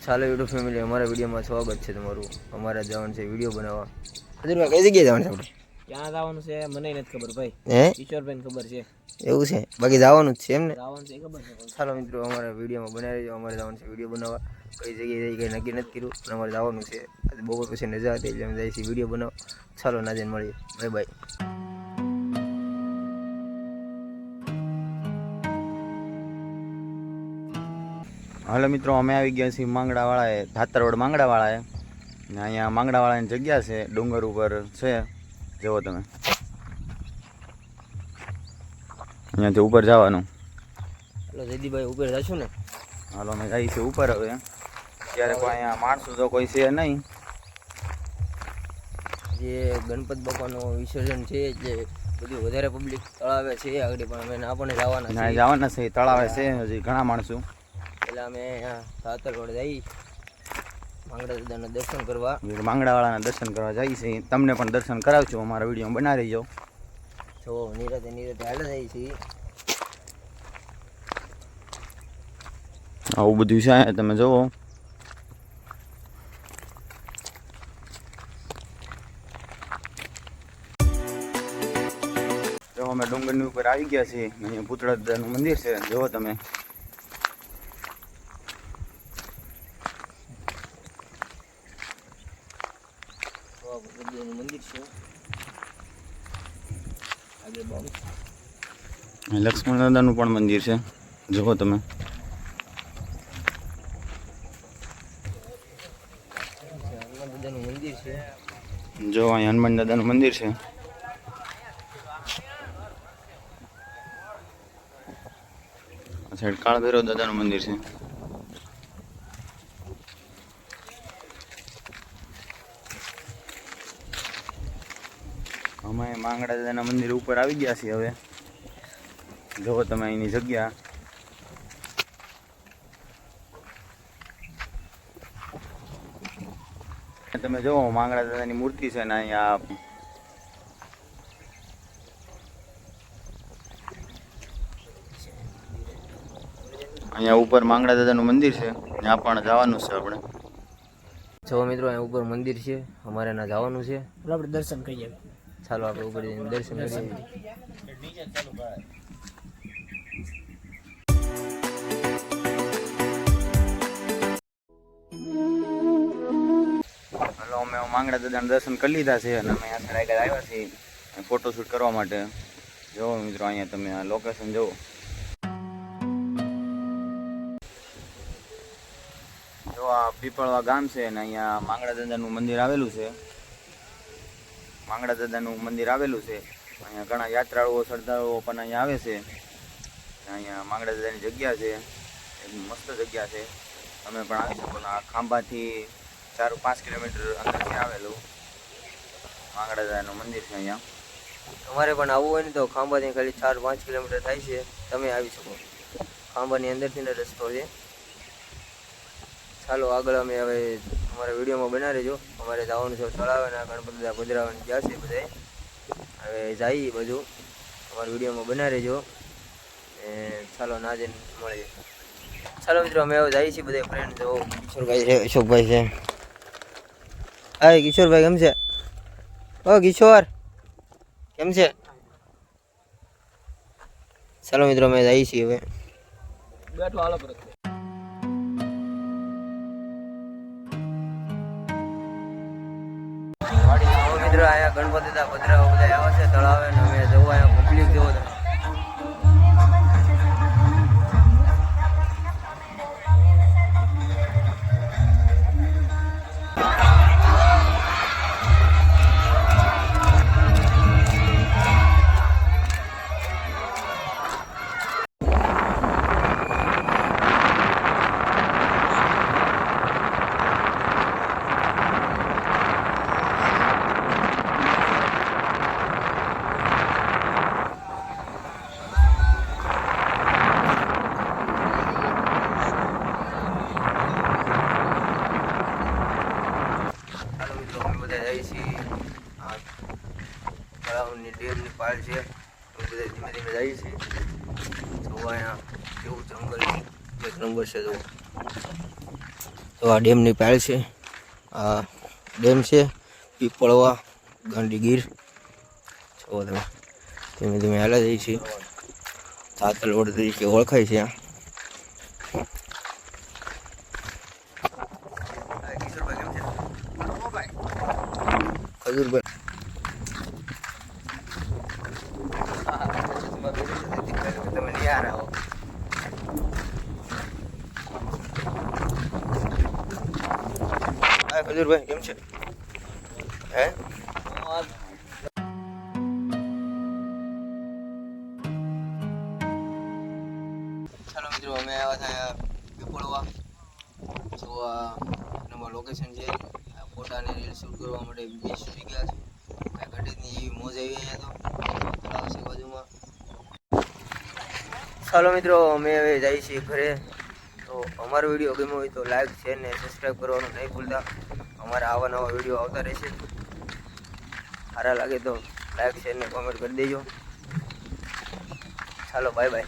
ચાલો YouTube family, અમારા વિડીયોમાં સ્વાગત છે તમારું. અમારે જવાનું છે વિડીયો બનાવવા. હજુરમાં કઈ જગ્યાએ જવાનું છે આપણે? ક્યાં જવાનું છે મને નથી ખબર ભાઈ. કિશોરભાઈને ખબર છે. એવું છે? બાકી જવાનું જ છે એમ ને? જવાનું છે ખબર છે. ચાલો મિત્રો, અમારા વિડીયોમાં બનાવી દેજો. અમારે જવાનું છે વિડીયો બનાવવા. કઈ જગ્યાએ કઈ નક્કી નથી કર્યું, પણ અમારે જવાનું છે. બપોર પછી નજા હતી એટલે અમે જઈએ છીએ વિડીયો બનાવવા. ચાલો નાજન મળીએ. Bye bye. હાલો મિત્રો, અમે આવી ગયા છીએ માંગડાવાળાએ, ધાતરવડ માંગડાવાળાએ. ને અહીંયા માંગડાવાળાની જગ્યા છે, ડુંગર ઉપર છે. જુઓ તમે, અહીંયાથી ઉપર જવાનું. હાલો જયદીપભાઈ, ઉપર જશું ને? હાલો અમે જઈએ છીએ ઉપર. હવે અત્યારે કોઈ અહીંયા માણસો તો કોઈ છે નહીં. જે ગણપત બાપાનું વિસર્જન છે એટલે બધું વધારે પબ્લિક તળાવે છે આગળ, પણ અમે આપણને જવાના છે તળાવે છે હજી ઘણા માણસો. એટલે અમે ધાતરવડ જઈ માંગડા દાદાના દર્શન કરવા, માંગડાવાળાના દર્શન કરવા જઈએ છીએ. તમને પણ દર્શન કરાવશું, અમારા વિડીયો બનાવી રહીજો. જો નિરાતે હાલે જઈએ છીએ. આવું બધું છે તમે જુઓ. જો અમે ડુંગરની ઉપર આવી ગયા છીએ. અહીંયા પૂતળા દાદાનું મંદિર છે, જુઓ તમે. મંદિર છે લક્ષ્મણ દાદાનું પણ મંદિર છે, જુઓ તમે. હનુમાન દાદાનું મંદિર છે. જો અહીંયા હનુમાન દાદાનું મંદિર છે. આ સાઈડ કાળ ભૈરવ દાદાનું મંદિર છે. અમે માંગડા દાદાના મંદિર ઉપર આવી ગયા છીએ. હવે જુઓ તમે અહીંની જગ્યા. તમે જુઓ માંગડા દાદાની મૂર્તિ છે ને અહીંયા ઉપર માંગડા દાદાનું મંદિર છે, ત્યાં પણ જવાનું છે આપણે. જો મિત્રો, અહીંયા ઉપર મંદિર છે, અમારે ના જવાનું છે. આપણે દર્શન કરીએ. ચાલો આપણે ઉપર જઈને દર્શન કરીએ. હલો, અમે માંગડા દાદાના દર્શન કરી લીધા છે અને અમે અહીંયા આગળ આવ્યા છીએ ફોટોશૂટ કરવા માટે. જુઓ મિત્રો, અહીંયા તમે આ લોકેશન જુઓ. જો આ પીપળવા ગામ છે અને અહીંયા માંગડા દાદાનું મંદિર આવેલું છે. માંગડા દાદાનું મંદિર આવેલું છે. અહીંયા ઘણા યાત્રાળુઓ શ્રદ્ધાળુઓ પણ અહીંયા આવે છે. અહીંયા માંગડા દાદાની જગ્યા છે, એક મસ્ત જગ્યા છે. તમે પણ આવી શકો. આ ખાંભાથી 4-5 કિલોમીટર અંદરથી આવેલું માંગડા દાદાનું મંદિર છે. અહીંયા તમારે પણ આવવું હોય ને તો ખાંભાથી ખાલી 4-5 કિલોમીટર થાય છે, તમે આવી શકો. ખાંભાની અંદરથી ને રસ્તો છે. ચાલો આગળ અમે હવે અમારા વિડીયોમાં બનાવી રહેજો. અમારે જવાનું છે તળાવે ને ગણપત દાદા પધરાવાની ગયા છે બધાએ. હવે જઈએ બધું, અમારા વિડીયોમાં બનાવી રહેજો. ચાલો નાજન મળીએ. ચાલો મિત્રો, અમે હવે જઈએ છીએ બધા ફ્રેન્ડ. જો કિશોરભાઈ છે, અશોકભાઈ છે. હા કિશોરભાઈ, કેમ છે? ઓ કિશોર, કેમ છે? ચાલો મિત્રો, અમે જઈએ છીએ હવે. બેઠો હાલો પર મિત્રો, અહીંયા ગણપતિ દાદા પધરાવા બધા આવ્યા છે તળાવે ને અમે જવું. અહીંયા પબ્લિક જવો તમે. તળાવની ડેમની પાળ છે. બધા ધીમે ધીમે જાય છે. જોવા અહીંયા કેવું જંગલ એક નંબર છે. જો તો આ ડેમની પાળ છે. આ ડેમ છે પીપળવા ગાંધીગીર. જો તમે ધીમે ધીમે હાલા જઈએ છીએ. તાતલ રોડ તરીકે ઓળખાય છે આ. ખજૂરભાઈ તમે નહીં આ રહો. હા ખજૂરભાઈ કેમ છે? હે ચાલો મિત્રો અમે આવ્યા હતા પીપળવા. તો આ નંબર લોકેશન છે. ફોટા અને રીલ શૂટ કરવા માટે બેસ્ટ જગ્યા છે. ગઢીની એવી મોજ આવી અહીંયા તો તળાવ છે બાજુમાં. ચાલો મિત્રો અમે હવે જઈએ છીએ ઘરે. તો અમારો વિડીયો ગમ્યો હોય તો લાઈક શેર ને સબસ્ક્રાઈબ કરવાનું નહીં ભૂલતા. અમારા આવા નવા વિડીયો આવતા રહેશે. સારા લાગે તો લાઈક શેર ને કોમેન્ટ કરી દેજો. ચાલો બાય બાય.